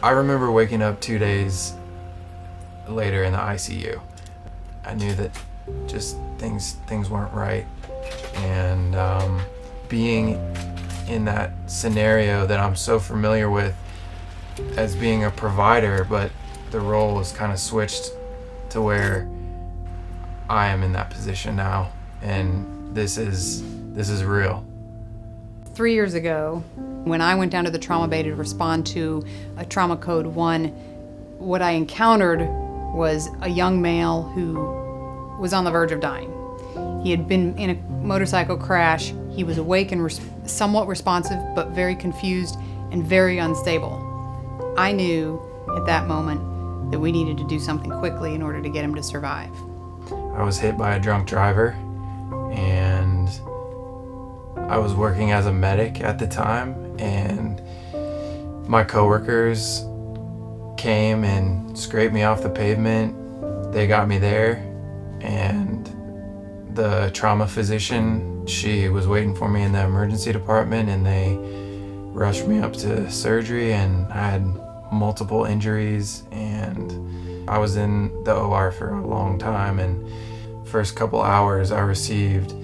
I remember waking up 2 days later in the ICU. I knew that just things weren't right, and being in that scenario that I'm so familiar with as being a provider, but the role was kind of switched to where I am in that position now, and this is real. 3 years ago, when I went down to the trauma bay to respond to a trauma code 1, what I encountered was a young male who was on the verge of dying. He had been in a motorcycle crash. He was awake and somewhat responsive, but very confused and very unstable. I knew at that moment that we needed to do something quickly in order to get him to survive. I was hit by a drunk driver, and I was working as a medic at the time, and my coworkers came and scraped me off the pavement. They got me there, and the trauma physician, she was waiting for me in the emergency department, and they rushed me up to surgery, and I had multiple injuries, and I was in the OR for a long time, and first couple hours I received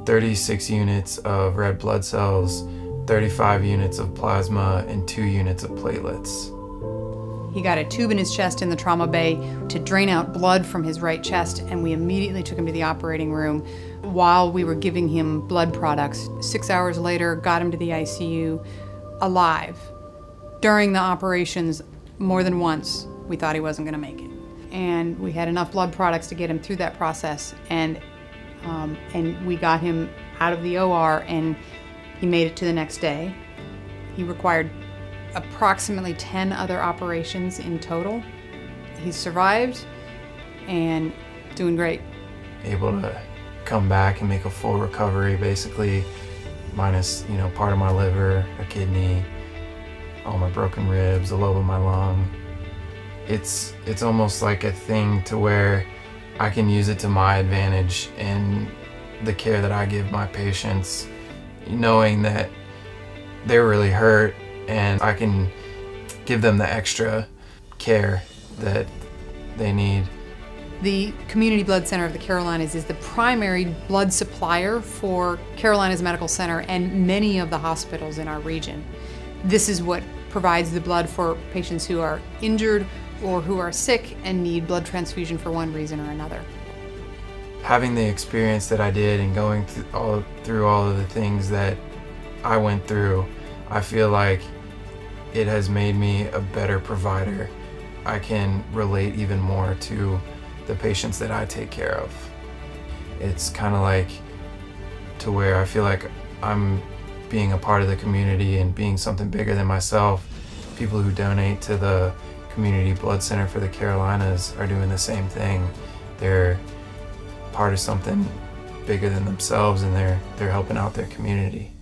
36 units of red blood cells, 35 units of plasma, and 2 units of platelets. He got a tube in his chest in the trauma bay to drain out blood from his right chest, and we immediately took him to the operating room while we were giving him blood products. 6 hours later, got him to the ICU alive. During the operations, more than once, we thought he wasn't going to make it. And we had enough blood products to get him through that process, and we got him out of the OR, and he made it to the next day. He required approximately 10 other operations in total. He's survived and doing great. Able to come back and make a full recovery, basically, minus, part of my liver, a kidney, all my broken ribs, a lobe of my lung. It's almost like a thing to where I can use it to my advantage in the care that I give my patients, knowing that they're really hurt, and I can give them the extra care that they need. The Community Blood Center of the Carolinas is the primary blood supplier for Carolinas Medical Center and many of the hospitals in our region. This is what provides the blood for patients who are injured or who are sick and need blood transfusion for one reason or another. Having the experience that I did and going through all of the things that I went through, I feel like it has made me a better provider. I can relate even more to the patients that I take care of. It's kind of like to where I feel like I'm being a part of the community and being something bigger than myself. People who donate to the Community Blood Center for the Carolinas are doing the same thing. They're part of something bigger than themselves, and they're helping out their community.